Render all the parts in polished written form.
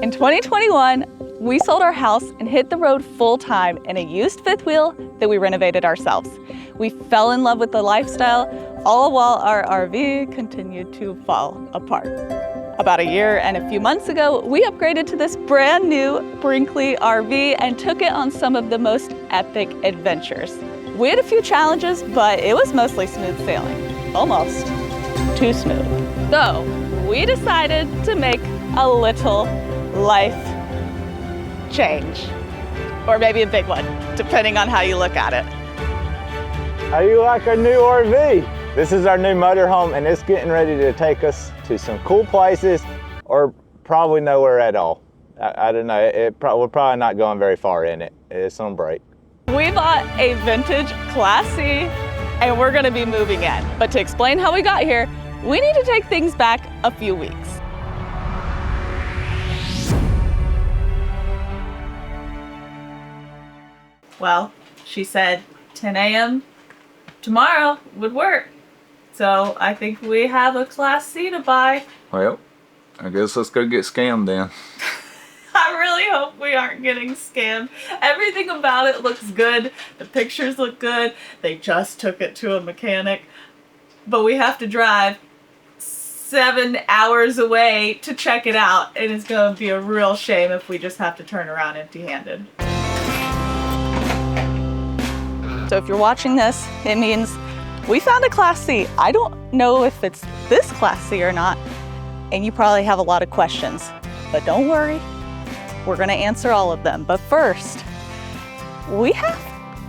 In 2021, we sold our house and hit the road full time in a used fifth wheel that we renovated ourselves. We fell in love with the lifestyle, all while our RV continued to fall apart. About a year and a few months ago, we upgraded to this brand new Brinkley RV and took it on some of the most epic adventures. We had a few challenges, but it was mostly smooth sailing. Almost too smooth. So we decided to make a little life change, or maybe a big one, depending on how you look at it. How do you like our new RV? This is our new motorhome, and it's getting ready to take us to some cool places, or probably nowhere at all. I don't know, we're probably not going very far in it. It's on break. We bought a vintage Class C, and we're gonna be moving in. But to explain how we got here, we need to take things back a few weeks. Well, she said 10 a.m. tomorrow would work. So I think we have a Class C to buy. Well, I guess let's go get scammed then. I really hope we aren't getting scammed. Everything about it looks good. The pictures look good. They just took it to a mechanic. But we have to drive 7 hours away to check it out. And it's gonna be a real shame if we just have to turn around empty-handed. So if you're watching this, it means we found a Class C. I don't know if it's this Class C or not, and you probably have a lot of questions, but don't worry, we're gonna answer all of them. But first, we have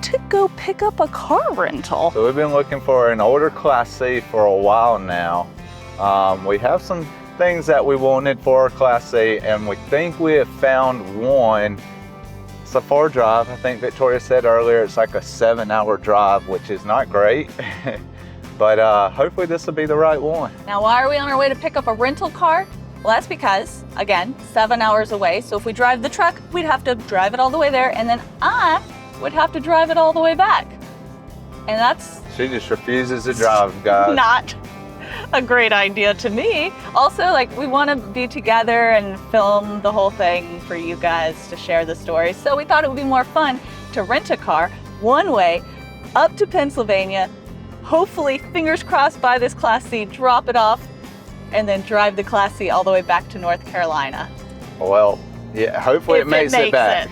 to go pick up a car rental. So we've been looking for an older Class C for a while now. We have some things that we wanted for a Class C, and we think we have found one. It's a far drive. I think Victoria said earlier it's like a 7-hour drive, which is not great. But hopefully this will be the right one. Now, why are we on our way to pick up a rental car? Well, that's because, again, 7 hours away. So if we drive the truck, we'd have to drive it all the way there, and then I would have to drive it all the way back. And that's... She just refuses to drive, guys. Not a great idea to me. Also, like, we want to be together and film the whole thing for you guys to share the story. So we thought it would be more fun to rent a car one way up to Pennsylvania, hopefully, fingers crossed, buy this Class C, drop it off, and then drive the Class C all the way back to North Carolina. Well, yeah, hopefully it makes it back.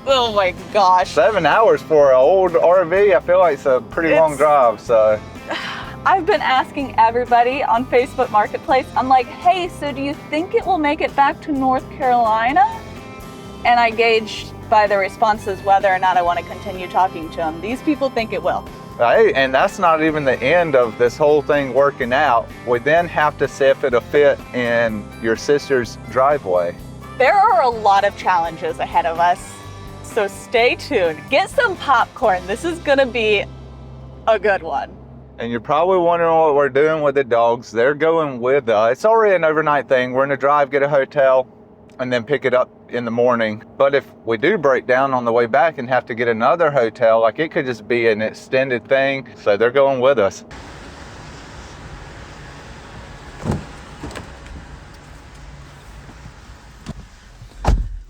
Oh my gosh. 7 hours for an old RV, I feel like it's a pretty long drive, so. I've been asking everybody on Facebook Marketplace, I'm like, hey, so do you think it will make it back to North Carolina? And I gauged by the responses whether or not I want to continue talking to them. These people think it will. Hey, and that's not even the end of this whole thing working out. We then have to see if it'll fit in your sister's driveway. There are a lot of challenges ahead of us, so stay tuned. Get some popcorn. This is gonna be a good one. And you're probably wondering what we're doing with the dogs. They're going with us. It's already an overnight thing. We're gonna drive, get a hotel, and then pick it up in the morning. But if we do break down on the way back and have to get another hotel, like, it could just be an extended thing. So they're going with us.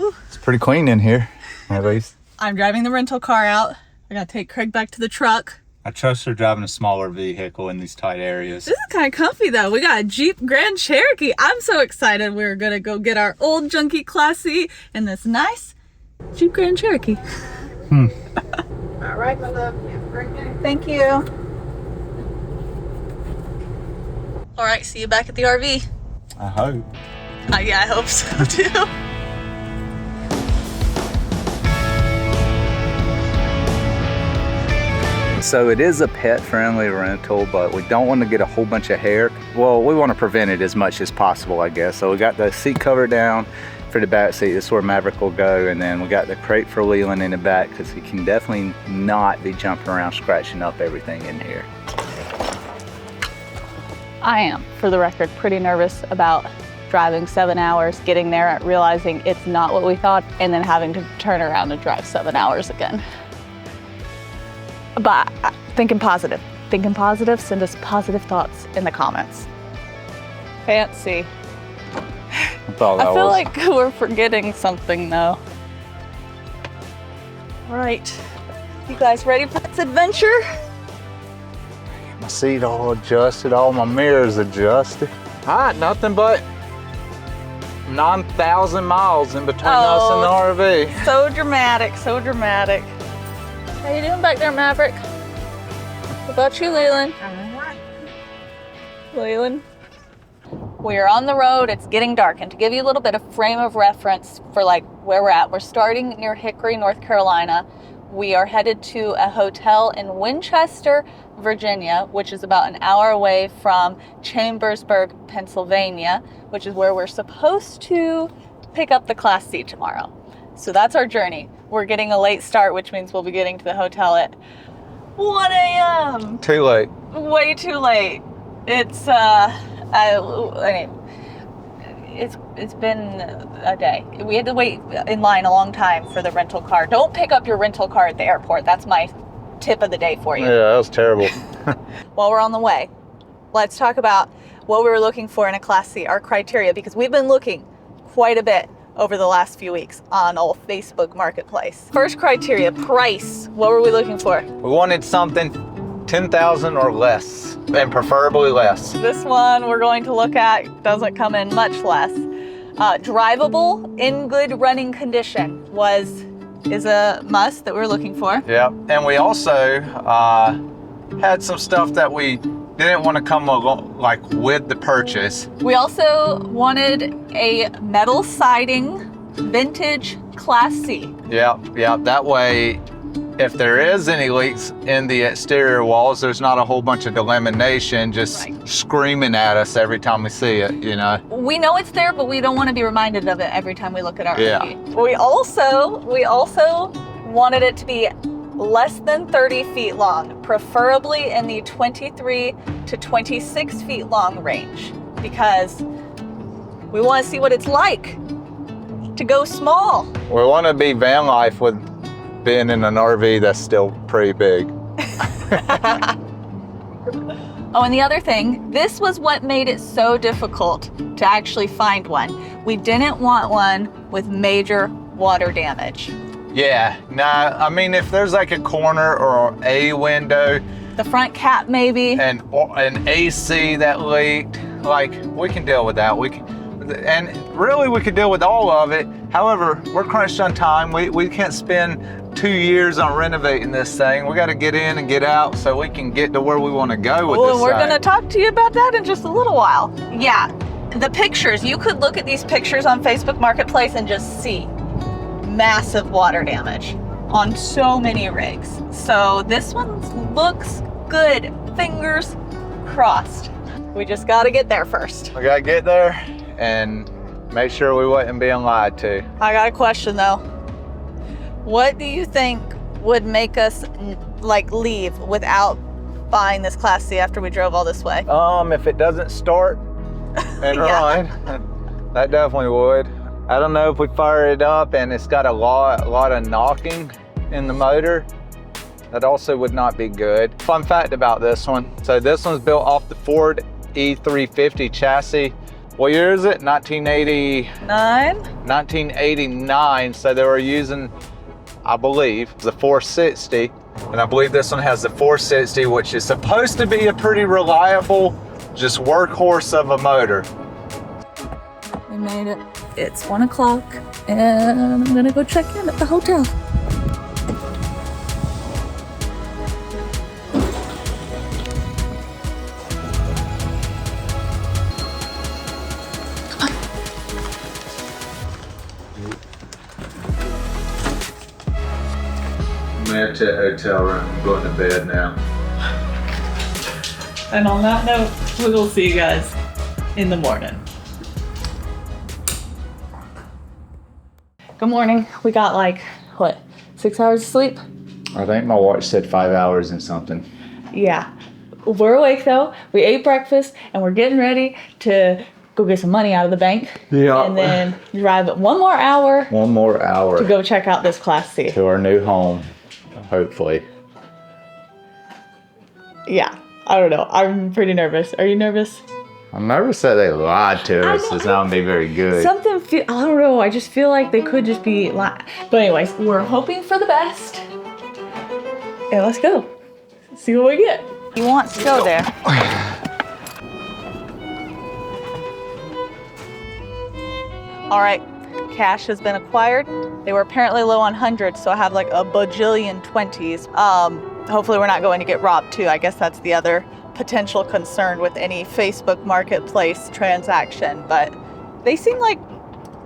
Ooh. It's pretty clean in here, at least. I'm driving the rental car out. I gotta take Craig back to the truck. I trust her driving a smaller vehicle in these tight areas. This is kind of comfy though. We got a Jeep Grand Cherokee. I'm so excited. We're gonna go get our old junky Class C in this nice Jeep Grand Cherokee. All right, my love. Have a great day. Thank you. All right, see you back at the RV. I hope. Yeah, I hope so too. So it is a pet-friendly rental, but we don't want to get a whole bunch of hair. Well, we want to prevent it as much as possible, I guess. So we got the seat cover down for the back seat. This is where Maverick will go. And then we got the crate for Leland in the back, because he can definitely not be jumping around, scratching up everything in here. I am, for the record, pretty nervous about driving 7 hours, getting there, realizing it's not what we thought, and then having to turn around and drive 7 hours again. But thinking positive, send us positive thoughts in the comments. Fancy. I thought that I feel was... like we're forgetting something though. All right, you guys ready for this adventure? My seat all adjusted, all my mirrors adjusted. All right, nothing but 9,000 miles in between us and the RV. So dramatic, so dramatic. How you doing back there, Maverick? What about you, Leland? Leland? We are on the road, it's getting dark, and to give you a little bit of frame of reference for like where we're at, we're starting near Hickory, North Carolina. We are headed to a hotel in Winchester, Virginia, which is about an hour away from Chambersburg, Pennsylvania, which is where we're supposed to pick up the Class C tomorrow. So that's our journey. We're getting a late start, which means we'll be getting to the hotel at 1 a.m. Too late. Way too late. It's it's been a day. We had to wait in line a long time for the rental car. Don't pick up your rental car at the airport. That's my tip of the day for you. Yeah, that was terrible. While we're on the way, let's talk about what we were looking for in a Class C, our criteria, because we've been looking quite a bit over the last few weeks on old Facebook Marketplace. First criteria, price. What were we looking for? We wanted something 10,000 or less, and preferably less. This one we're going to look at doesn't come in much less. Drivable, in good running condition is a must that we're looking for. Yeah, and we also had some stuff that we didn't want to come along, like with the purchase. We also wanted a metal siding, vintage Class C. Yeah, that way if there is any leaks in the exterior walls, there's not a whole bunch of delamination just screaming at us every time we see it, you know? We know it's there, but we don't want to be reminded of it every time we look at our RV. We also wanted it to be less than 30 feet long, preferably in the 23 to 26 feet long range, because we want to see what it's like to go small. We want to be van life with being in an RV that's still pretty big. Oh, and the other thing, this was what made it so difficult to actually find one. We didn't want one with major water damage. Yeah, nah, I mean, if there's like a corner or a window, the front cap maybe, and an AC that leaked, like, we can deal with that. And really we could deal with all of it. However, we're crunched on time. We can't spend 2 years on renovating this thing. We got to get in and get out so we can get to where we want to go with this thing. We're going to talk to you about that in just a little while. Yeah, the pictures, you could look at these pictures on Facebook Marketplace and just see massive water damage on so many rigs. So this one looks good. Fingers crossed. We just got to get there first. We got to get there and make sure we wasn't being lied to. I got a question though. What do you think would make us like leave without buying this Class C after we drove all this way? If it doesn't start and run, that definitely would. I don't know if we fire it up and it's got a lot of knocking in the motor. That also would not be good. Fun fact about this one. So this one's built off the Ford E350 chassis. What year is it? 1989. 1989. So they were using, I believe, the 460. And I believe this one has the 460, which is supposed to be a pretty reliable, just workhorse of a motor. We made it. It's 1 o'clock and I'm gonna go check in at the hotel. I'm at the hotel room. I'm going to bed now. And on that note, we will see you guys in the morning. Good morning. We got like, 6 hours of sleep? I think my watch said 5 hours and something. Yeah. We're awake though. We ate breakfast and we're getting ready to go get some money out of the bank. Yeah. And then drive one more hour. 1 more hour. To go check out this Class C. To our new home, hopefully. Yeah. I don't know. I'm pretty nervous. Are you nervous? I never said they lied to us. It's not gonna be very good. I don't know. I just feel like they could just be lying. But anyways, we're hoping for the best. Yeah, let's go. See what we get. He wants to go there. All right, cash has been acquired. They were apparently low on hundreds, so I have like a bajillion 20s. Hopefully we're not going to get robbed too. I guess that's the other potential concern with any Facebook marketplace transaction, but they seem like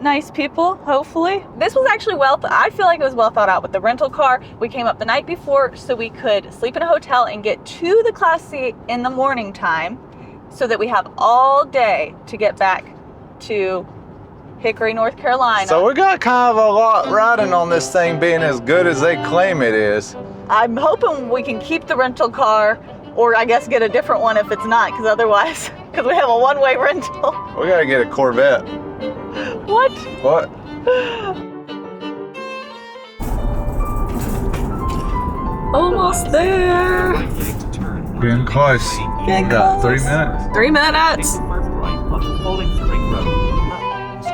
nice people, hopefully. This was actually I feel like it was well thought out with the rental car. We came up the night before so we could sleep in a hotel and get to the Class C in the morning time so that we have all day to get back to Hickory, North Carolina. So we got kind of a lot riding on this thing being as good as they claim it is. I'm hoping we can keep the rental car, or I guess get a different one if it's not, because otherwise, because we have a one-way rental. We gotta get a Corvette. What? What? Almost there. Getting close. Getting Got close. 3 minutes. 3 minutes.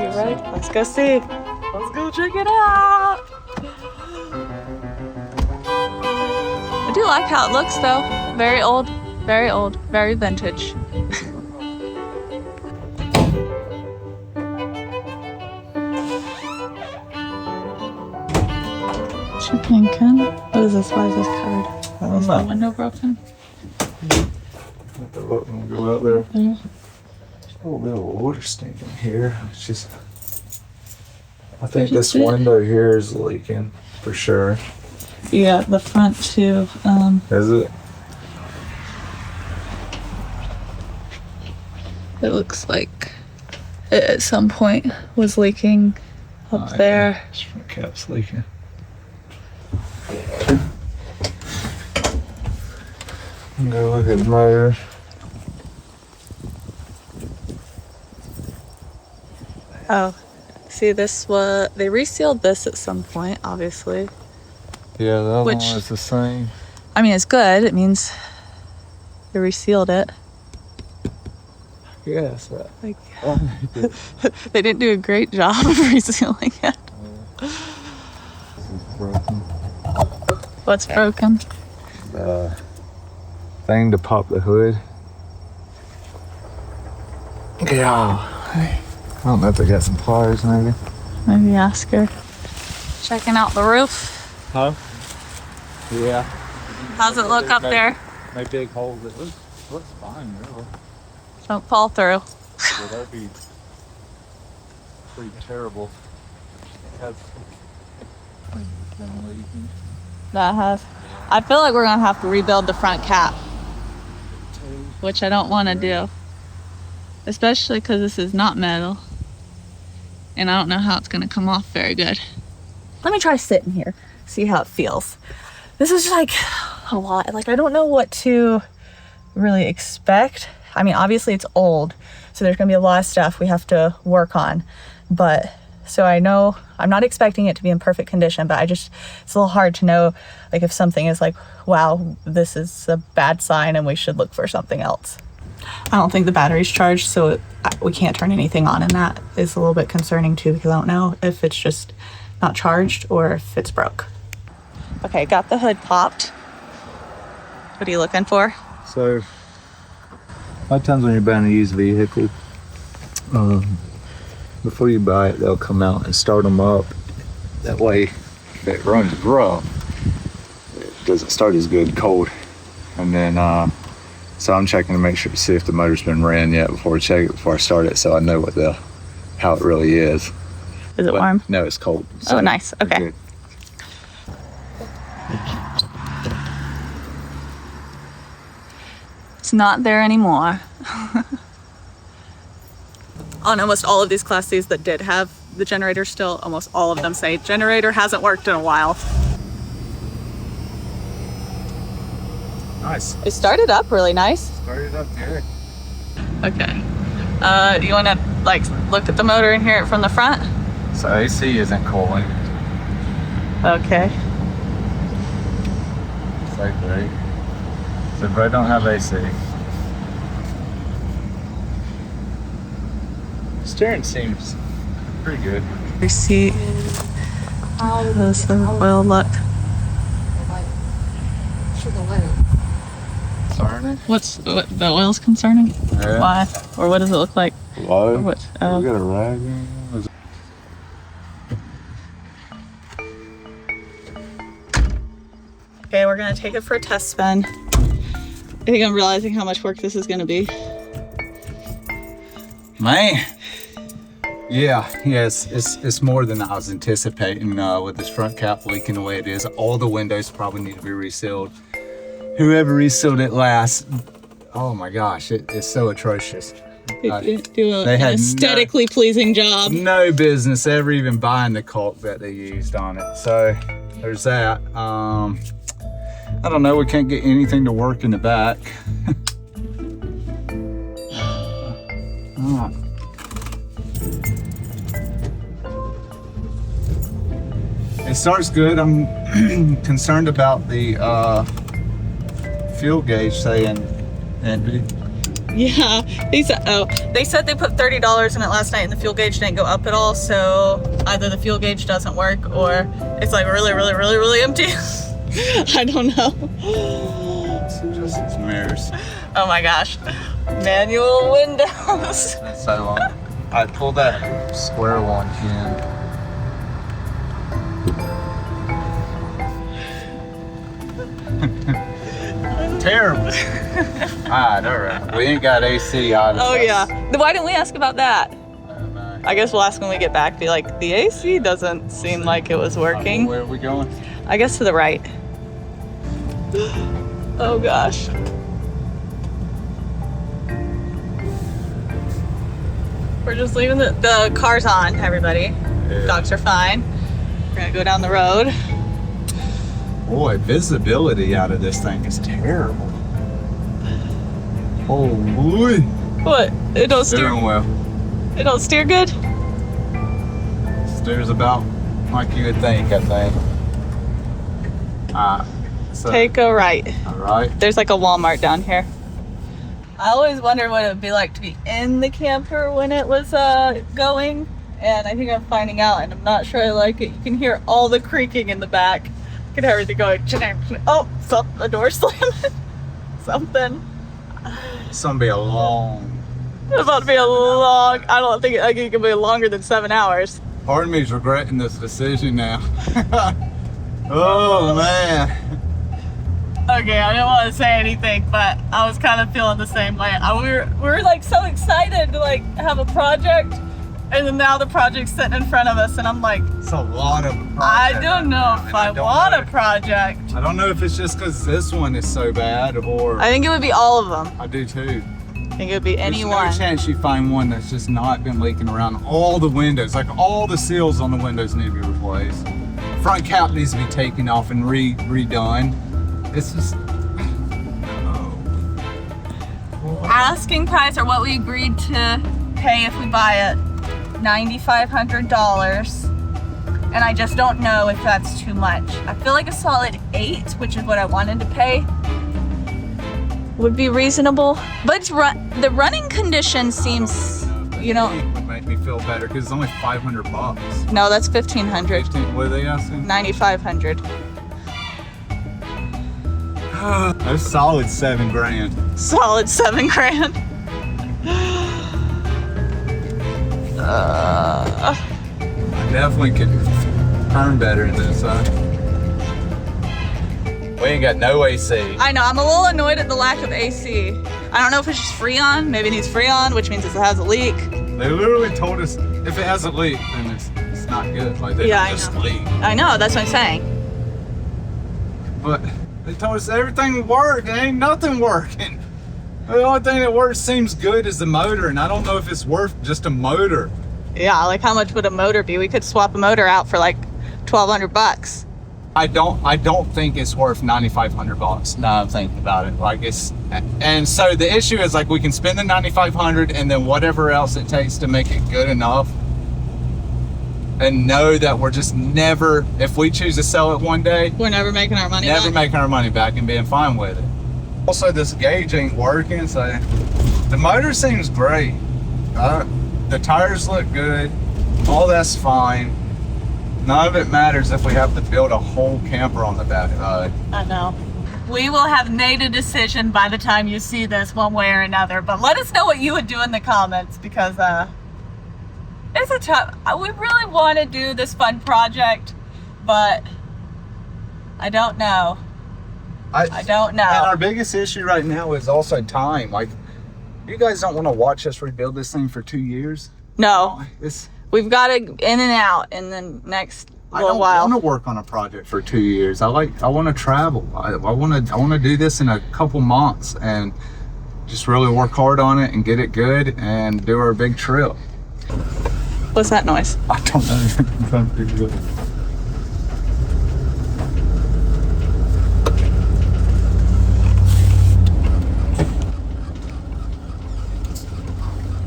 You ready? Let's go see. Let's go check it out. I do like how it looks though. Very old, very vintage. What you thinking? What is this? Why is this covered? I don't Is know. the window broken? We'll go out there. There's a little bit of water stinking here. It's just, I think this window here is leaking for sure. Yeah, the front too. Is it? It looks like it at some point was leaking up there. Yeah. This front cap's leaking. I'm gonna look at the motor. Oh, see, this was, they resealed this at some point, obviously. Yeah, the other Which- one is the same. I mean, it's good. It means they resealed it. Yes. Right. Like, they didn't do a great job of resealing it. This is broken. What's broken? The thing to pop the hood. Yeah. I don't know if they got some pliers maybe. Maybe ask her. Checking out the roof. Huh? Yeah. How's it look up there? No big holes. It looks fine, really. Don't fall through. Yeah, that'd be pretty terrible. That has. I feel like we're gonna have to rebuild the front cap, which I don't want to do, especially because this is not metal, and I don't know how it's gonna come off very good. Let me try sitting here, see how it feels. This is like a lot. Like I don't know what to really expect. I mean, obviously it's old, so there's gonna be a lot of stuff we have to work on, but. So I know I'm not expecting it to be in perfect condition, but it's a little hard to know, like if something is like, wow, this is a bad sign and we should look for something else. I don't think the battery's charged, so we can't turn anything on, and that is a little bit concerning too, because I don't know if it's just not charged or if it's broke. Okay, got the hood popped. What are you looking for? So, a lot of times when you're buying a used vehicle, before you buy it, they'll come out and start them up. That way, if it runs rough, it doesn't start as good cold. And then, so I'm checking to make sure to see if the motor's been ran yet before I start it, so I know how it really is. Is it warm? No, it's cold. Oh, nice. Okay. Good. It's not there anymore. On almost all of these Class Cs that did have the generator still, almost all of them say generator hasn't worked in a while. Nice. It started up really nice. Started up good. Okay. Do you want to like look at the motor and hear it from the front? So AC isn't cooling. Okay. Safe, right? So if I don't have AC. Steering seems pretty good. Receipt. How's the oil look? Concerning? What the oil's concerning? Yeah. Why? Or what does it look like? Low. Or what? We got a rag on. Okay, we're gonna take it for a test spin. I think I'm realizing how much work this is gonna be. Man. Yeah, it's more than I was anticipating with this front cap leaking the way it is. All the windows probably need to be resealed. Whoever resealed it last, oh my gosh, it's so atrocious. Do an had aesthetically pleasing job. No business ever even buying the caulk that they used on it. So there's that. I don't know, we can't get anything to work in the back. It starts good. I'm concerned about the fuel gauge saying empty. Yeah, they said they put $30 in it last night and the fuel gauge didn't go up at all. So either the fuel gauge doesn't work or it's like really empty. I don't know. It's mirrors. Oh my gosh. Manual windows. So I pulled that square one in. Terrible. Alright, alright. We ain't got AC out of Oh this. yeah. Why didn't we ask about that? I guess we'll ask when we get back. Be like, the AC doesn't seem like it was working. Where are we going? I guess to the right. Oh gosh. We're just leaving the cars on, everybody. Yeah. Dogs are fine. We're gonna go down the road. Boy, visibility out of this thing is terrible. Holy. What? It don't steer. Steering wheel. It don't steer good. Steers about like you would think, I think. So, Take a right. all right. There's like a Walmart down here. I always wondered what it would be like to be in the camper when it was going, and I think I'm finding out, and I'm not sure I like it. You can hear all the creaking in the back. You can hear everything going. Oh, the door slamming. Something. It's gonna be a long. It's about to be a long. I don't think it can be longer than 7 hours. Part of me is regretting this decision now. Oh man. Okay, I didn't want to say anything, but I was kind of feeling the same way. We were like so excited to like have a project, and then now the project's sitting in front of us, and I'm like, It's a lot of. I don't know if I want a project. I don't know if it's just because this one is so bad, or I think it would be all of them. I do too. I think it would be any There's one. no chance you find one that's just not been leaking around all the windows. Like all the seals on the windows need to be replaced. Front cap needs to be taken off and redone. It's just. Asking price, or what we agreed to pay if we buy it, $9,500. And I just don't know if that's too much. I feel like a solid 8, which is what I wanted to pay, would be reasonable. But the running condition seems, you know. Would make me feel better because it's only $500. No, that's $1,500. 15, what are they asking? $9,500. That's solid $7,000. Solid $7,000. I definitely could turn better in this, We ain't got no AC. I know, I'm a little annoyed at the lack of AC. I don't know if it's just Freon. Maybe it needs Freon, which means it has a leak. They literally told us if it has a leak, then it's not good. Like they Yeah, don't just leak. I know, that's what I'm saying. But they told us everything would work. There ain't nothing working. The only thing that works seems good is the motor, and I don't know if it's worth just a motor. Yeah, like how much would a motor be? We could swap a motor out for like $1,200. I don't think it's worth $9,500. Now I'm thinking about it. Like and so the issue is like we can spend the $9,500 and then whatever else it takes to make it good enough, and know that we're just never, if we choose to sell it one day, We're never making our money back. making our money back and being fine with it. Also, this gauge ain't working, so the motor seems great. the tires look good. All that's fine. None of it matters if we have to build a whole camper on the back. I know. We will have made a decision by the time you see this one way or another, but let us know what you would do in the comments, because it's a tough, we really want to do this fun project, but I don't know. I don't know. And our biggest issue right now is also time. Like, you guys don't want to watch us rebuild this thing for 2 years? No. It's, We've got to in and out in the next little while. I don't want to work on a project for 2 years. I want to travel. I want to do this in a couple months and just really work hard on it and get it good and do our big trip. What's that noise? I don't know.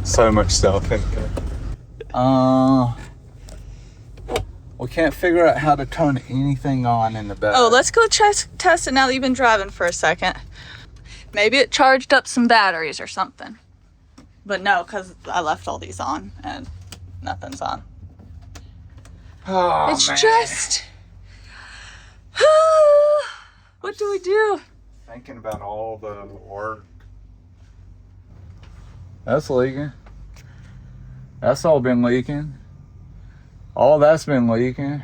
So much stuff in there. We can't figure out how to turn anything on in the back. Oh, let's go test it now that you've been driving for a second. Maybe it charged up some batteries or something. But no, because I left all these on and nothing's on. Oh, It's man. just... What do we do? Thinking about all the work. That's leaking. That's all been leaking. All that's been leaking.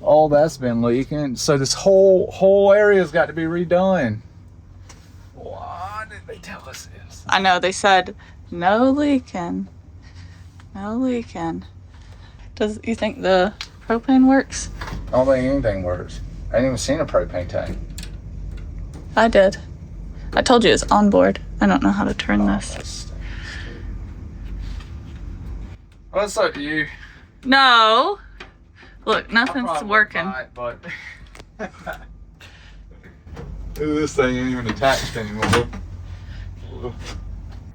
All that's been leaking. So this whole area's got to be redone. Why did they tell us this? I know, they said no leaking. No leaking. You think the propane works? I don't think anything works. I ain't even seen a propane tank. I did. I told you it's on board. I don't know how to turn this. What's up, you? No. Look, nothing's working. But this thing ain't even attached anymore.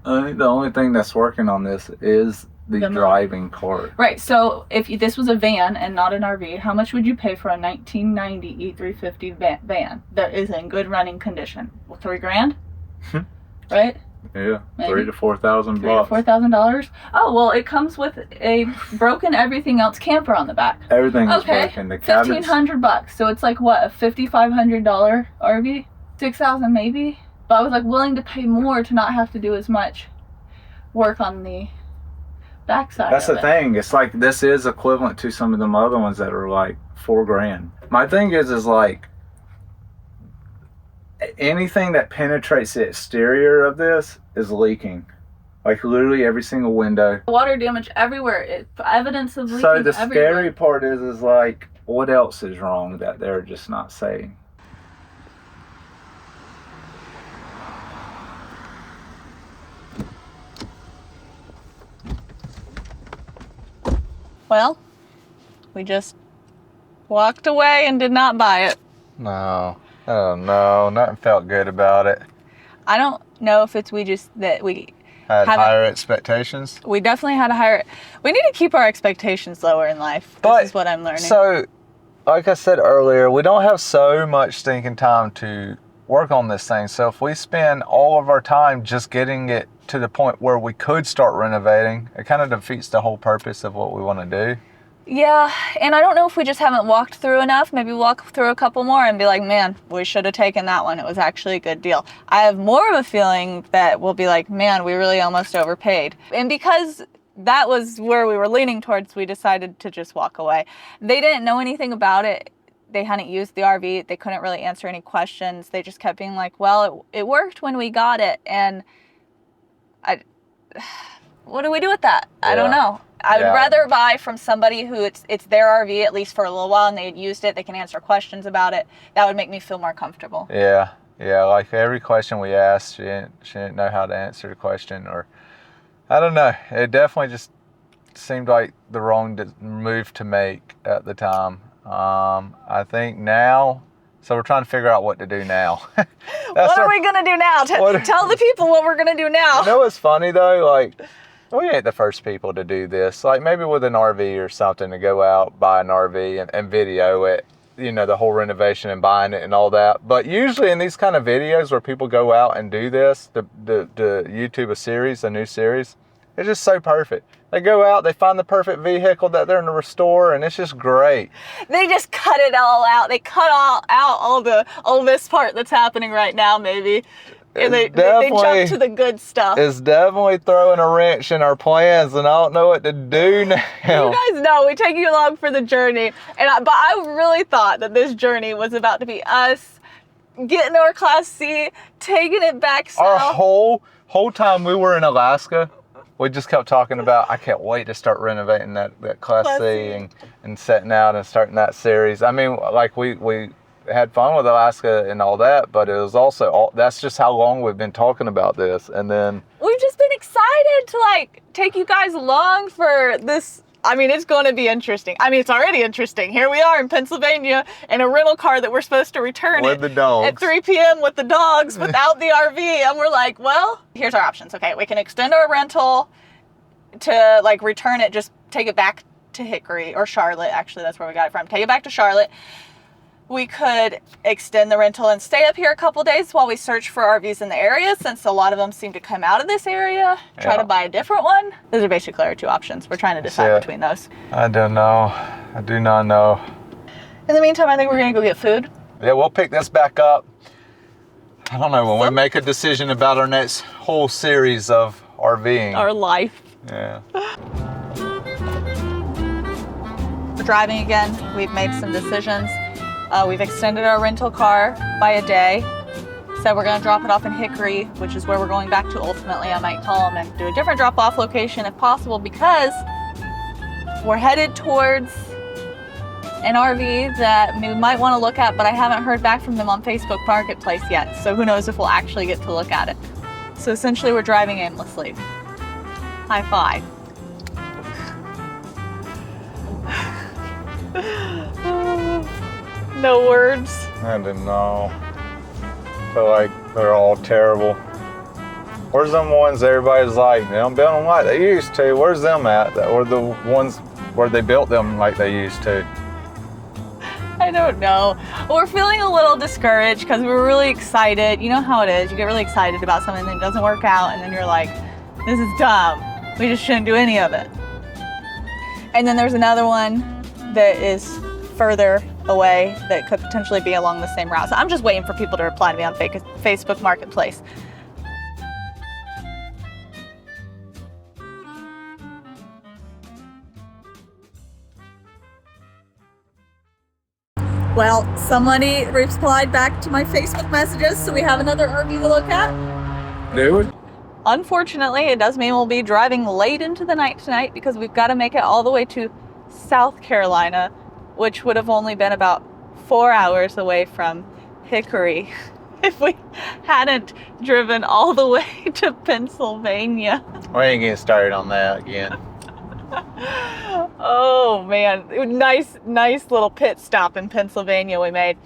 I think the only thing that's working on this is the driving part. Right, so if this was a van and not an RV, how much would you pay for a 1990 E350 van that is in good running condition? Well, $3,000? Right? Yeah, Maybe. $3,000 to $4,000 $3,000 to $4,000? Oh, well, it comes with a broken everything else camper on the back. Everything is broken. The cabinets. $1,500. So it's like what, a $5,500 RV? $6,000 maybe. But I was like willing to pay more to not have to do as much work on the backside. That's the thing. It's like this is equivalent to some of them other ones that are like $4,000. My thing is like anything that penetrates the exterior of this is leaking. Like literally every single window. Water damage everywhere. Evidence of leaking So the everywhere. scary part is like, what else is wrong that they're just not saying? Well, we just walked away and did not buy it. No. Oh no, nothing felt good about it. I don't know if it's we Had higher expectations. We definitely had a higher. We need to keep our expectations lower in life. This is what I'm learning. So, like I said earlier, we don't have so much stinking time to work on this thing. So if we spend all of our time just getting it to the point where we could start renovating, it kind of defeats the whole purpose of what we want to do. Yeah, and I don't know if we just haven't walked through enough. Maybe walk through a couple more and be like, man, we should have taken that one. It was actually a good deal. I have more of a feeling that we'll be like, man, we really almost overpaid. And because that was where we were leaning towards, we decided to just walk away. They didn't know anything about it. They hadn't used the RV. They couldn't really answer any questions. They just kept being like, well, it worked when we got it. And what do we do with that? I don't know. I would rather buy from somebody who it's their RV at least for a little while and they had used it. They can answer questions about it. That would make me feel more comfortable. Yeah. Like every question we asked, she didn't know how to answer the question, or I don't know. It definitely just seemed like the wrong move to make at the time. I think now, so we're trying to figure out what to do now. What are we gonna do now? Tell the people what we're gonna do now. You know what's funny though? Like, we ain't the first people to do this. Like maybe with an RV or something, to go out, buy an RV and video it, you know, the whole renovation and buying it and all that. But usually in these kind of videos where people go out and do this, the YouTube a new series, it's just so perfect. They go out, they find the perfect vehicle that they're going to restore, and it's just great. They just cut it all out. They cut out all this part that's happening right now, maybe. And they jump to the good stuff. It's definitely throwing a wrench in our plans, and I don't know what to do now. You guys know we take you along for the journey, but I really thought that this journey was about to be us getting our Class C, taking it back south. Our whole time we were in Alaska, we just kept talking about, I can't wait to start renovating that Class C and setting out and starting that series. I mean, like we had fun with Alaska and all that, but it was also, that's just how long we've been talking about this. And then we've just been excited to like take you guys along for this. I mean, it's going to be interesting. I mean, it's already interesting. Here we are in Pennsylvania in a rental car that we're supposed to return with the dogs at 3 p.m. with the dogs without the RV. And we're like, well, here's our options. Okay, we can extend our rental to like return it, just take it back to Hickory or Charlotte. Actually, that's where we got it from. Take it back to Charlotte. We could extend the rental and stay up here a couple days while we search for RVs in the area, since a lot of them seem to come out of this area. Try to buy a different one. Those are basically our two options. We're trying to decide between those. I don't know. I do not know. In the meantime, I think we're going to go get food. Yeah, we'll pick this back up. I don't know, when we make a decision about our next whole series of RVing. Our life. Yeah. We're driving again. We've made some decisions. We've extended our rental car by a day. So we're going to drop it off in Hickory, which is where we're going back to ultimately. I might call them and do a different drop-off location if possible, because we're headed towards an RV that we might want to look at, but I haven't heard back from them on Facebook Marketplace yet. So who knows if we'll actually get to look at it. So essentially we're driving aimlessly. High five. No words. I don't know. I feel like they're all terrible. Where's them ones everybody's like, they don't build them like they used to? Where's them at? Or the ones where they built them like they used to? I don't know. We're feeling a little discouraged because we were really excited. You know how it is. You get really excited about something that doesn't work out, and then you're like, this is dumb. We just shouldn't do any of it. And then there's another one that is further away that could potentially be along the same route. So I'm just waiting for people to reply to me on Facebook Marketplace. Well, somebody replied back to my Facebook messages, so we have another RV to look at. Dude. Unfortunately, it does mean we'll be driving late into the night tonight because we've got to make it all the way to South Carolina, which would have only been about 4 hours away from Hickory if we hadn't driven all the way to Pennsylvania. We ain't getting started on that again. Oh man, nice little pit stop in Pennsylvania we made.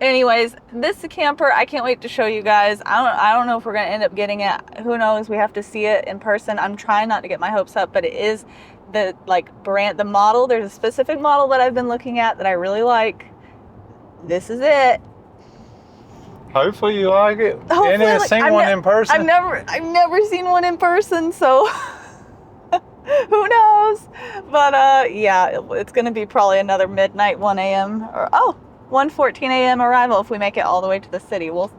Anyways, this camper, I can't wait to show you guys. I don't know if we're gonna end up getting it. Who knows? We have to see it in person. I'm trying not to get my hopes up, but it is the brand, the model. There's a specific model that I've been looking at that I really like. This is it. Hopefully you like it. Hopefully, and it's seen one in person. I've never seen one in person, so who knows? But yeah, it's gonna be probably another midnight 1 a.m. or 1:14 a.m. arrival if we make it all the way to the city. We'll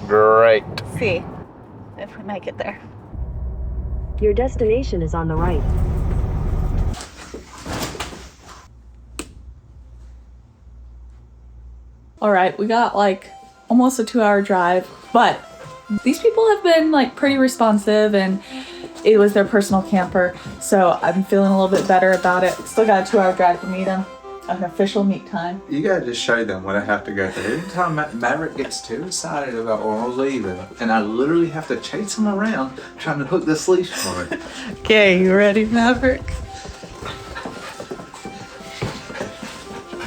Great. see if we make it there. Your destination is on the right. All right, we got like almost a 2-hour drive, but these people have been like pretty responsive, and it was their personal camper, so I'm feeling a little bit better about it. Still got a 2-hour drive to meet them. An official meet time. You gotta just show them what I have to go through. Every time Maverick gets too excited about when we're leaving, and I literally have to chase him around trying to hook this leash on it. Okay, you ready, Maverick?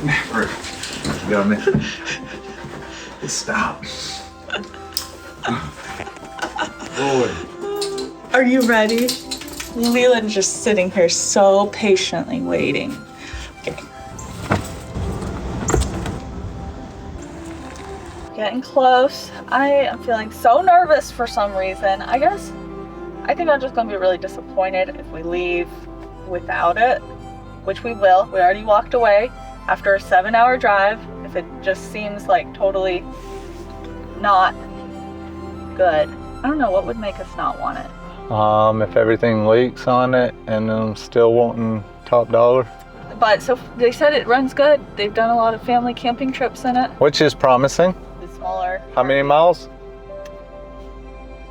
Maverick, you gotta make it stop. Boy. Are you ready? Leland's just sitting here so patiently waiting. Okay. Getting close. I am feeling so nervous for some reason. I think I'm just gonna be really disappointed if we leave without it, which we will. We already walked away after a 7-hour drive if it just seems like totally not good. I don't know what would make us not want it. If everything leaks on it and I'm still wanting top dollar. But so they said it runs good. They've done a lot of family camping trips in it. Which is promising. The smaller. How many miles?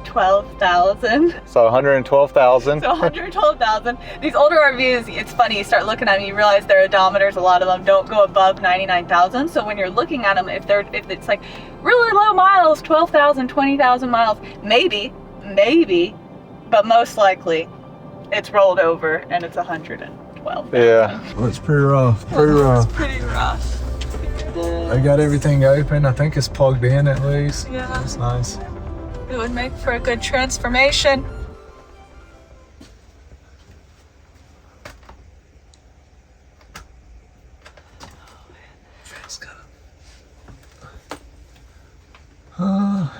12,000. So 112,000. So 112,000. These older RVs, it's funny, you start looking at them, you realize their odometers, a lot of them don't go above 99,000. So when you're looking at them, if it's like really low miles, 12,000, 20,000 miles, maybe, but most likely it's rolled over and it's 112,000. Yeah. Well, it's pretty rough. Pretty rough. It's pretty rough. I got everything open. I think it's plugged in at least. Yeah. That's nice. It would make for a good transformation. Oh,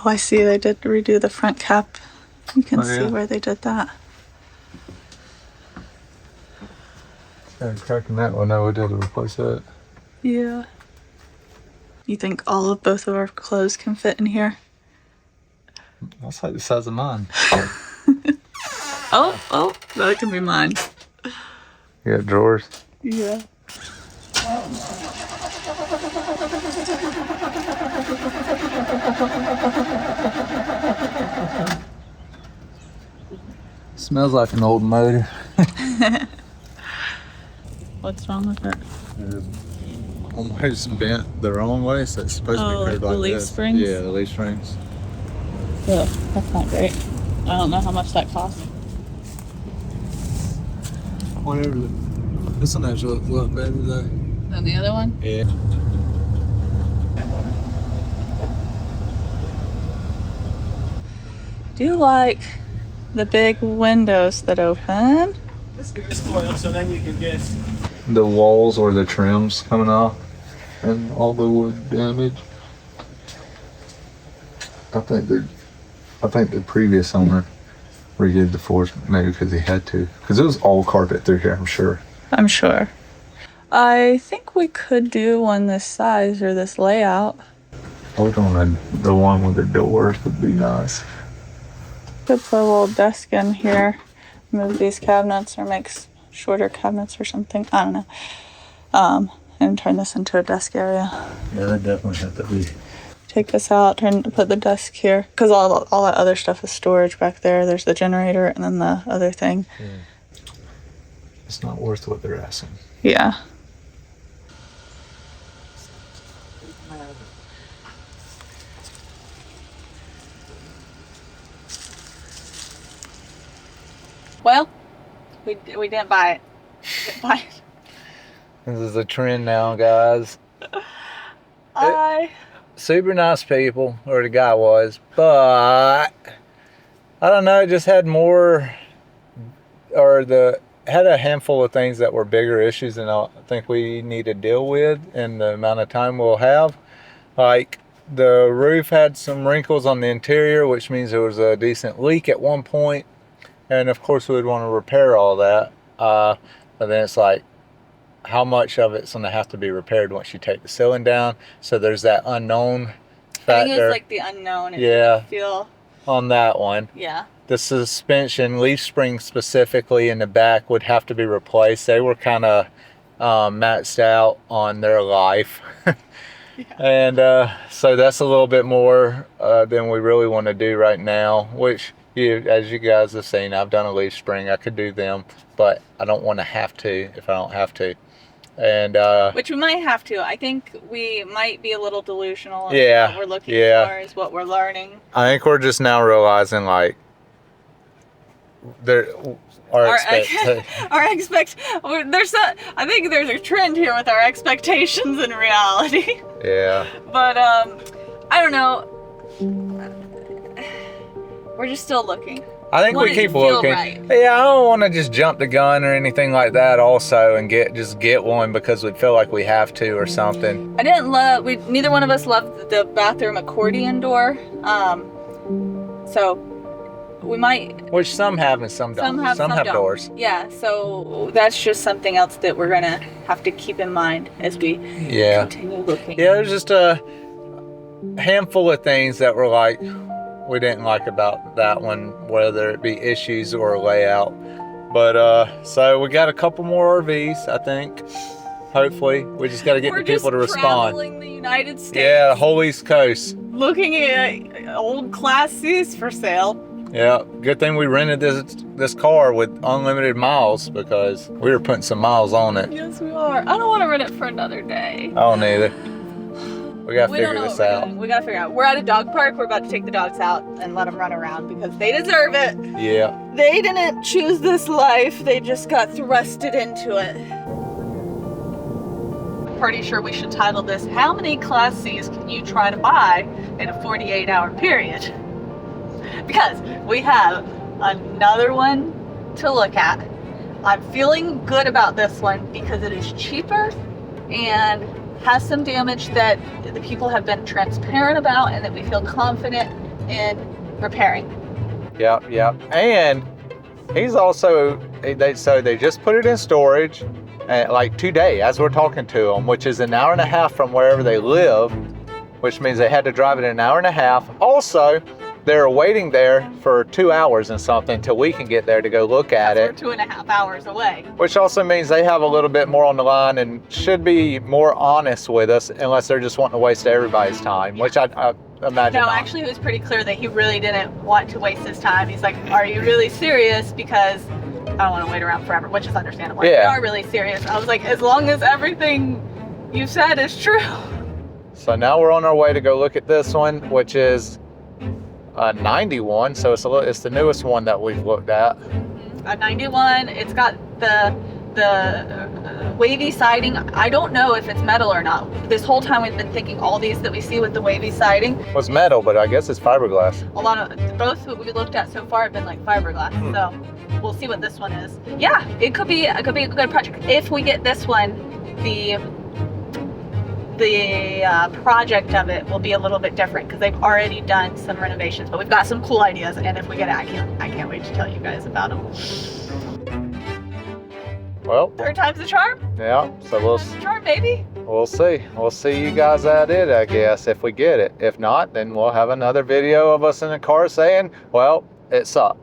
I see. They did redo the front cap. You can see where they did that. Yeah, cracking that one. No, we did replace that. Yeah. You think both of our clothes can fit in here? That's like the size of mine. Oh, that can be mine. You got drawers? Yeah. Smells like an old motor. What's wrong with it? Almost bent the wrong way, so it's supposed to be like curved the like leaf this. springs? Yeah, the leaf springs. Ugh, that's not great. I don't know how much that costs. Whatever. This one actually looks a lot better though. Than the other one? Yeah. Do you like the big windows that open? So then you can get The walls or the trims coming off and all the wood damage. I think the previous owner redid the floors maybe because he had to. Because it was all carpet through here, I'm sure. I'm sure. I think we could do one this size or this layout. I was on the one with the doors would be nice. Could put a little desk in here, move these cabinets or make shorter cabinets or something. I don't know. And turn this into a desk area. Yeah, that definitely have to be. Take this out, put the desk here. Because all that other stuff is storage back there. There's the generator and then the other thing. Yeah. It's not worth what they're asking. Yeah. Well, we didn't buy it. This is a trend now, guys. Super nice people, or the guy was, but I don't know, it just had had a handful of things that were bigger issues than I think we need to deal with in the amount of time we'll have. Like the roof had some wrinkles on the interior, which means there was a decent leak at one point. And of course we would want to repair all that. But then it's like, how much of it's going to have to be repaired once you take the ceiling down? So there's that unknown factor. I think it was like the unknown. Yeah. Feel. On that one. Yeah. The suspension, leaf springs specifically in the back, would have to be replaced. They were kind of maxed out on their life. Yeah. And so that's a little bit more than we really want to do right now, which as you guys have seen, I've done a leaf spring. I could do them, but I don't want to have to if I don't have to. And which we might have to. I think we might be a little delusional. Yeah. What we're looking for is what we're learning. I think we're just now realizing like I think there's a trend here with our expectations and reality. Yeah. But I don't know. We're just still looking. I think we keep looking. Right. Yeah, I don't want to just jump the gun or anything like that also and get one because we feel like we have to or something. Neither one of us loved the bathroom accordion door. So we might. Which some have and some don't. Some have don't. doors. Yeah, so that's just something else that we're gonna have to keep in mind as we continue looking. Yeah, there's just a handful of things that were like, we didn't like about that one, whether it be issues or layout. But so we got a couple more RVs, I think. Hopefully, we just got to get the people to respond. Traveling the United States. Yeah, the whole East Coast. Looking at old Class C's for sale. Yeah, good thing we rented this car with unlimited miles because we were putting some miles on it. Yes, we are. I don't want to rent it for another day. I don't either. We got to figure this out. We got to figure out. We're at a dog park. We're about to take the dogs out and let them run around because they deserve it. Yeah. They didn't choose this life. They just got thrusted into it. Pretty sure we should title this, How Many Class C's Can You Try to Buy in a 48-Hour Period? Because we have another one to look at. I'm feeling good about this one because it is cheaper and has some damage that the people have been transparent about and that we feel confident in repairing. Yep. And he's also, they just put it in storage. Like today, as we're talking to them, which is an hour and a half from wherever they live, which means they had to drive it an hour and a half. Also, they're waiting there for 2 hours and something till we can get there to go look at it. We're 2.5 hours away. Which also means they have a little bit more on the line and should be more honest with us, unless they're just wanting to waste everybody's time, which I imagine No, not. actually, it was pretty clear that he really didn't want to waste his time. He's like, are you really serious? Because I don't want to wait around forever, which is understandable. Yeah. We are really serious. I was like, as long as everything you said is true. So now we're on our way to go look at this one, which is a 91. So it's the newest one that we've looked at. A 91. It's got the wavy siding. I don't know if it's metal or not. This whole time we've been thinking all these that we see with the wavy siding. It was metal, but I guess it's fiberglass. A lot of both what we looked at so far have been like fiberglass. So we'll see what this one is. Yeah, it could be a good project. If we get this one, the project of it will be a little bit different because they've already done some renovations, but we've got some cool ideas, and if we get it, I can't wait to tell you guys about them. Well, Third time's the charm. yeah. So Third time's the charm, baby. we'll see. We'll see you guys at it, I guess, if we get it. If not, then we'll have another video of us in the car saying, well, it sucked.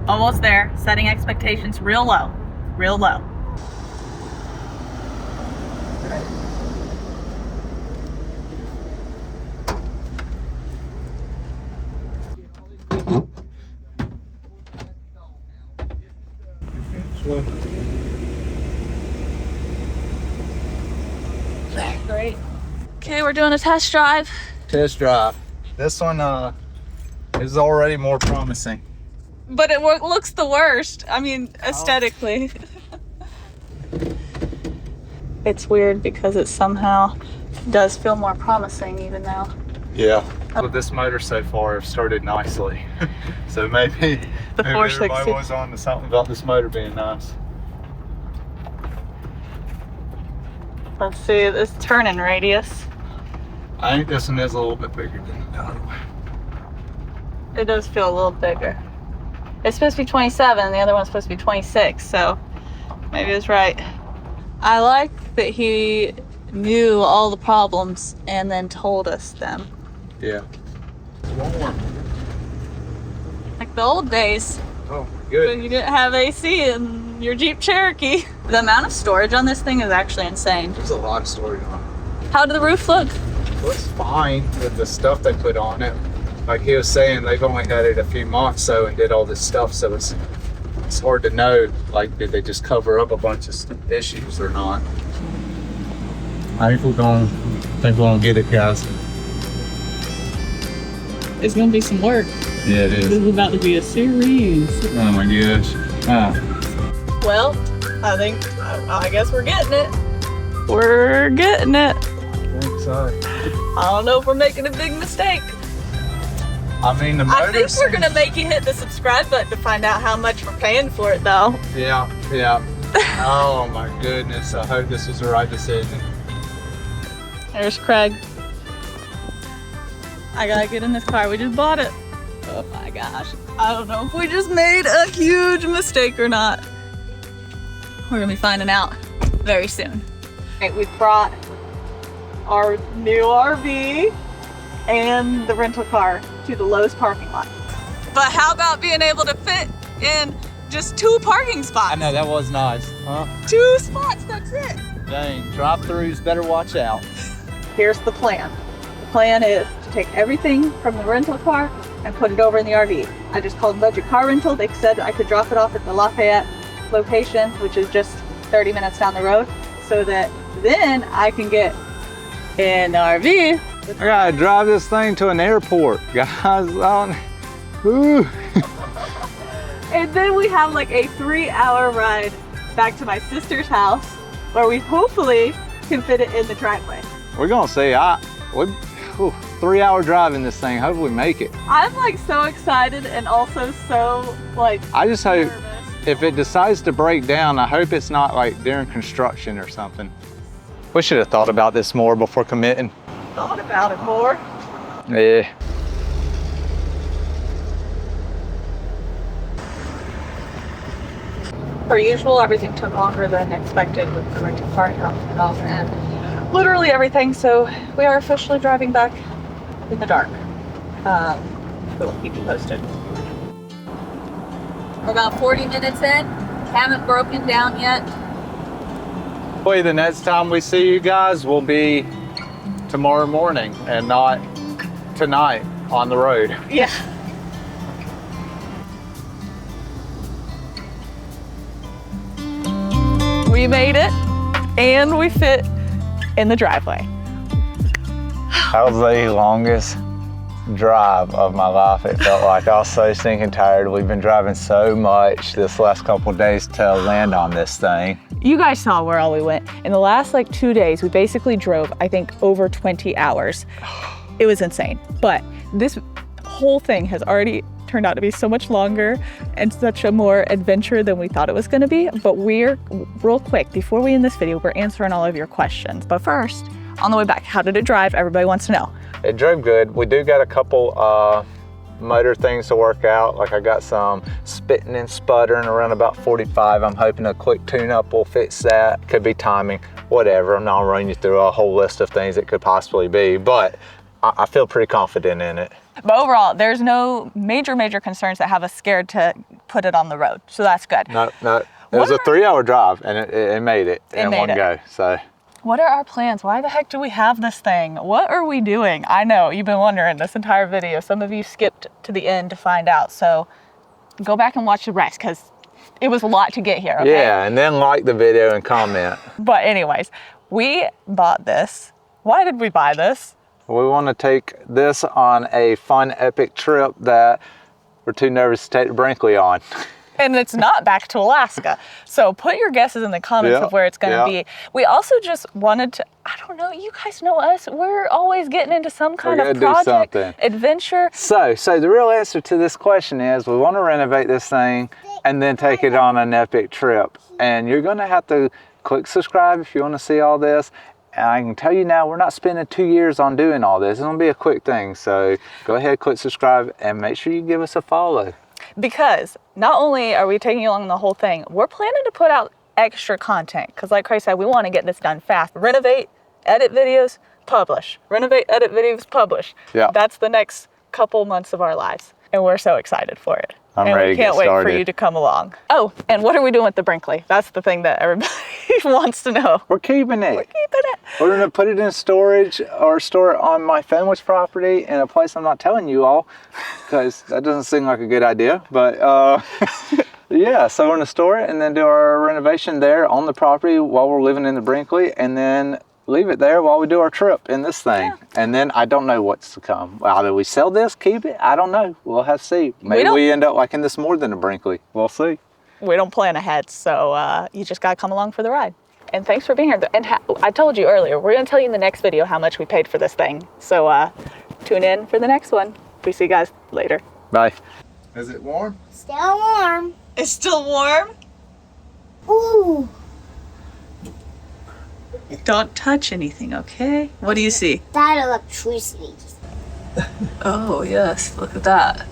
Almost there. Setting expectations real low. Real low. Great. Okay, we're doing a test drive. Test drive. This one is already more promising. But it looks the worst. I mean, aesthetically. It's weird because it somehow does feel more promising even now. Yeah. With this motor so far, it started nicely. So maybe everybody was on to something about this motor being nice. Let's see this turning radius. I think this one is a little bit bigger than the other one. It does feel a little bigger. It's supposed to be 27, the other one's supposed to be 26, so maybe it's right. I like that he knew all the problems and then told us them. Yeah. One more. Like the old days. Oh, When good. you didn't have AC in your Jeep Cherokee. The amount of storage on this thing is actually insane. There's a lot of storage on it. How did the roof look? Looks fine with the stuff they put on it. Like he was saying, they've only had it a few months so and did all this stuff, so it's hard to know, like, did they just cover up a bunch of issues or not. I think we're gonna get it, guys. It's gonna be some work. Yeah, it This is. is about to be a series. Oh my gosh. Well, I guess we're getting it. We're getting it. I think so. I don't know if we're making a big mistake. I mean, the I motor think we're gonna make you hit the subscribe button to find out how much we're paying for it though. Yeah. Oh my goodness, I hope this was the right decision. There's Craig. I gotta get in this car, we just bought it. Oh my gosh. I don't know if we just made a huge mistake or not. We're gonna be finding out very soon. Okay, we brought our new RV and the rental car to the Lowe's parking lot. But how about being able to fit in just 2 parking spots? I know, that was nice, huh? 2 spots, that's it. Dang, drive-throughs better watch out. Here's the plan. The plan is to take everything from the rental car and put it over in the RV. I just called Budget Car Rental. They said I could drop it off at the Lafayette location, which is just 30 minutes down the road, so that then I can get in the RV. I gotta drive this thing to an airport, guys. Ooh. And then we have like a 3-hour ride back to my sister's house, where we hopefully can fit it in the driveway. We're gonna see. 3-hour drive in this thing. Hopefully we make it. I'm like so excited and also so like I just hope nervous. if it decides to break down, I hope it's not like during construction or something. We should have thought about this more before committing. Thought about it more. Yeah. Per usual, everything took longer than expected with the rental car and off and literally everything. So we are officially driving back in the dark. We'll keep you posted. We're about 40 minutes in. Haven't broken down yet. Hopefully the next time we see you guys will be tomorrow morning and not tonight on the road. Yeah. We made it and we fit in the driveway. That was the longest drive of my life. It felt like I was so stinking tired. We've been driving so much this last couple of days to land on this thing. You guys saw where all we went. In the last like 2 days, we basically drove, I think, over 20 hours. It was insane. But this whole thing has already turned out to be so much longer and such a more adventure than we thought it was gonna be. But we're, real quick, before we end this video, we're answering all of your questions. But first, on the way back, how did it drive? Everybody wants to know. It drove good. We do got a couple motor things to work out. Like I got some spitting and sputtering around about 45. I'm hoping a quick tune-up will fix that. Could be timing, whatever. I'm not running you through a whole list of things it could possibly be, but I feel pretty confident in it. But overall, there's no major concerns that have us scared to put it on the road. So that's good. No. It was a 3-hour drive and it made it in one go, so. What are our plans? Why the heck do we have this thing? What are we doing? I know, you've been wondering this entire video. Some of you skipped to the end to find out. So go back and watch the rest because it was a lot to get here, okay? Yeah, and then like the video and comment. But anyways, we bought this. Why did we buy this? We want to take this on a fun, epic trip that we're too nervous to take to Brinkley on. And it's not back to Alaska. So put your guesses in the comments of where it's gonna be. We also just wanted to, I don't know, you guys know us. We're always getting into some kind of project, adventure. So the real answer to this question is we want to renovate this thing and then take it on an epic trip. And you're gonna have to click subscribe if you want to see all this. And I can tell you now, we're not spending 2 years on doing all this. It's gonna be a quick thing. So go ahead, click subscribe, and make sure you give us a follow. Because not only are we taking you along the whole thing, we're planning to put out extra content. Because like Craig said, we want to get this done fast. Renovate, edit videos, publish. Renovate, edit videos, publish. Yeah. That's the next couple months of our lives. And we're so excited for it. I'm ready to get started. We can't wait for you to come along. Oh, and what are we doing with the Brinkley? That's the thing that everybody wants to know. We're keeping it. We're keeping it. We're gonna put it in storage or store it on my family's property in a place I'm not telling you all, because that doesn't seem like a good idea. But yeah, so we're gonna store it and then do our renovation there on the property while we're living in the Brinkley, and then leave it there while we do our trip in this thing. Yeah. And then I don't know what's to come. Either we sell this, keep it, I don't know. We'll have to see. Maybe we end up liking this more than a Brinkley. We'll see. We don't plan ahead, so you just gotta come along for the ride. And thanks for being here. And I told you earlier, we're gonna tell you in the next video how much we paid for this thing. So tune in for the next one. We see you guys later. Bye. Is it warm? Still warm. It's still warm? Ooh. Don't touch anything, okay? What do you see? That electricity. Oh, yes, look at that.